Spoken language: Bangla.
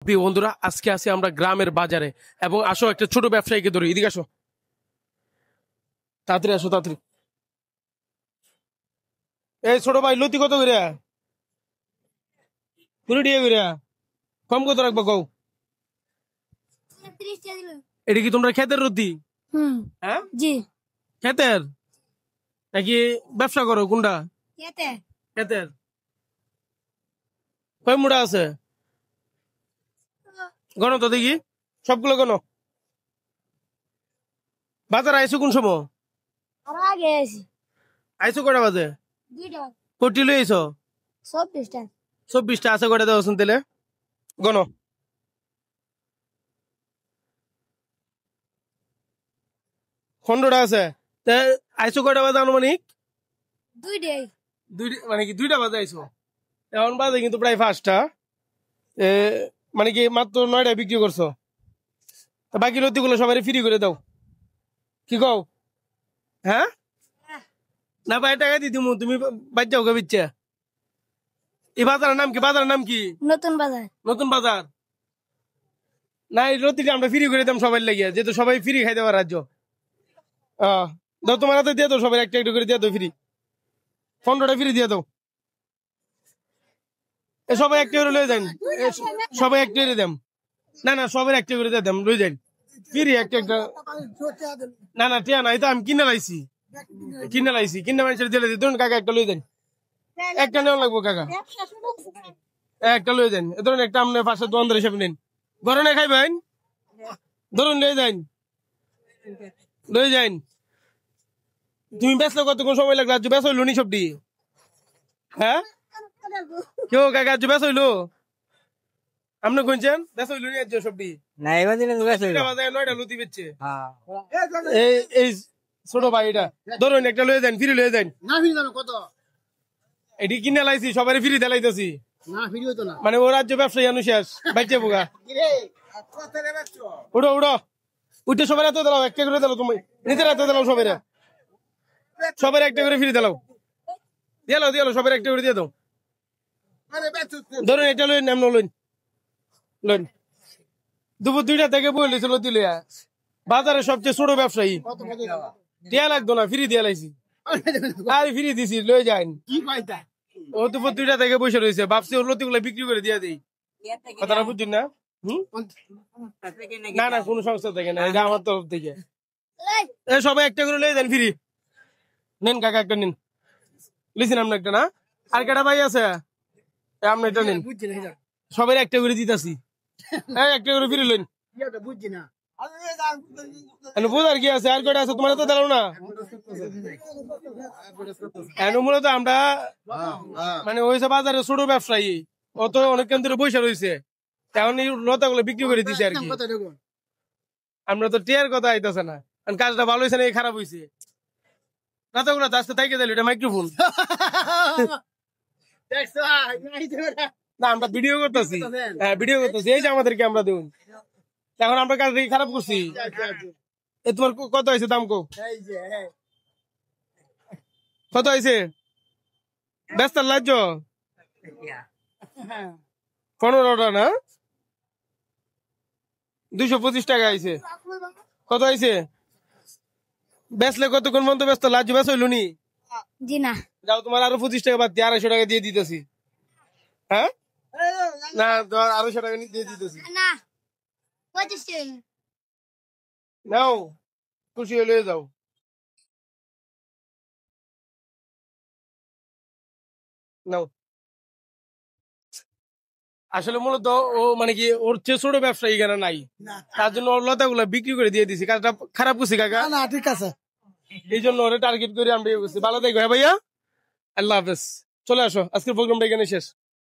প্রিয় বন্ধুরা, আজকে আছি আমরা গ্রামের বাজারে এবং আসো একটা ছোট ব্যবসায়ীকে ধরি। এদিকে আসো, তাড়াতাড়ি আসো, তাড়াতাড়ি। এই ছোট ভাই, লতি কত করে? 20 টাকা করে। কম কত রাখবো কও? 30 টাকা দিল। এটা কি তোমরা ক্ষেতের লতি? হ্যাঁ, জি। ক্ষেতের নাকি ব্যবসা করো? কোনটা? কেতে? ক্ষেতের। কয় মুড়া আছে? গণ তো দেখি, সবগুলো গণ। বাজার আইসো কোন সময়? আর আগে আছি। আইসো কটা বাজে? 2 টাকা। কোটি লই আইসো? 24 টাকা। 24টা আছে, কটা দেওয়া তেলে গণ। 15টা আছে। তা আইসো কয়টা বাজে আনুমানিক? 2 টাকা। মানে কি 2টা বাজে আইসো? এখন বাজে কিন্তু প্রায় 5টা। মানে কি মাত্র 9টায় বিক্রি করছো। তা বাকি লতিগুলো সবাই ফ্রি করে দাও, কি কও? হ্যাঁ, না ভাই, টাকা দিয়ে দিমু, তুমি বাদ যাও গে বিচ্ছা। এই বাজারের নাম কি? বাজারের নাম কি? নতুন বাজার। নতুন বাজার। না, এই লতিটা আমরা ফ্রি করে দিতাম সবাই লাগিয়ে, যেহেতু সবাই ফ্রি খাইতে পারে রাজ্য। দাও, তোমার হাতে দিয়ে দাও, সবাই একটা একটা করে দিয়ে দাও ফ্রি। 15টা ফ্রি দিয়ে দাও। সবাই একটা করে লয়ে যান, সবাই একটা করে দেন। না না, সবাই একটা করে দিয়ে দাম, লয়ে যান ফ্রি একটা একটা। না না, টিয়া না, এটা আমি কিনে লাইছি, কিনে মানুষের দিয়ে ধরুন। কাকা একটা লয়ে যান, একটা নেওয়া লাগবো কাকা, একটা লয়ে যান। ধরুন একটা আপনি 500 দোকানদার হিসাবে নেন, গরমে খাইবেন, ধরুন লয়ে যান, লয়ে যান। তুমি বেচলে কতক্ষণ সময় লাগলো? আজ বেচ হইলো নি সবটি? হ্যাঁ, কেউ কাকা আজ বেচ হইলো? আপনি কোনছেন বেচ হইলো নি আজ সবটি? না এবার দিনে বেশ হইলো। 9টা লতি বেচছে। হ্যাঁ এই এই ছোট ভাই, এটা ধরুন একটা লয়ে যান, ফ্রি লয়ে যান। না ফিরি জানো কত? এটি কিনে লাইছি, সবাই ফ্রি দেলাইতেছি। না ফিরি হইতো না। মানে ও রাজ্য ব্যবসায়ী আনু শেষ বাইচে বোগা। উঠো উঠো, উঠে সবাই এত দিলাও, একটা করে দিলাও, তুমি নিজের এত দিলাও, সবাই একটা করে ফ্রি দিলাও, দিয়ালো সবাই একটা করে দিয়ে দাও। ধরুন এটা লইন, এমন লইন, লইন। দুপুর 2টা থেকে বই লইছিল দিলে বাজারে সবচেয়ে ছোট ব্যবসায়ী। দেয়া লাগতো না, ফ্রি দিয়া লাইছি। আরে ফ্রি দিছি, লয়ে যান। কি কয়টা? ও দুপুর 2টা থেকে বসে রয়েছে, ভাবছি ওর লতিগুলো বিক্রি করে দিয়ে দেই। কথাটা বুঝছেন না? না না, কোনো সংস্থা থেকে না, এটা আমার তরফ থেকে। সবাই একটা করে লয়ে যান ফ্রি। নেন কাকা, একটা নিন, লিখছেন আপনি একটা না? আর কেটা ভাই আছে? আপনি এটা নিন, সবাই একটা করে দিতেছি। একটা করে ফ্রি লইন। বুঝছি না। বুঝার কি আছে? আর কয়টা আছে? তোমার তো দিলাম না। মূলত আমরা মানে হয়েছে বাজারে ছোট ব্যবসায়ী, অত অনেক কেন্দ্রে বসে রয়েছে, এখন এই লতাগুলো বিক্রি করে দিছে আর কি। আমরা তো টিয়ার কথা আইতেছে না, কাজটা ভালো হয়েছে না খারাপ হয়েছে। লতাগুলো আস্তে থাইকে দিল, এটা মাইক্রোফোন না, আমরা ভিডিও করতেছি। হ্যাঁ, ভিডিও করতেছি, এই যে আমাদের ক্যামেরা দেখুন। এখন আমরা কাজ খারাপ করছি। এ তোমার কত হয়েছে দাম? কত হয়েছে? ব্যস্ত লাজ্য 15টা না, 225 টাকা আইছে। কত আইছে? বেচলে কতক্ষণ পর্যন্ত ব্যস্ত? লাজ্য বেচ হইল নি? জি না। যাও, তোমার আরো 25 টাকা বাদ দিয়ে 250 টাকা দিয়ে দিতেছি। হ্যাঁ, না 250 টাকা দিয়ে দিতেছি। না 25 টাকা। নাও, খুশি হলে যাও। নাও। আসলে মূলত ও মানে কি, ওর চেয়ে ছোট ব্যবসা এখানে নাই, তার জন্য ওর লতাগুলা বিক্রি করে দিয়ে দিছি। কাজটা খারাপ করছি কাকা। না ঠিক আছে। এই জন্য ওরা টার্গেট করে আমরা ইয়ে করছি। ভালো থাকো, হ্যাঁ ভাইয়া, আল্লাহ হাফেজ। চলে আসো, আজকের প্রোগ্রামটা এখানে শেষ।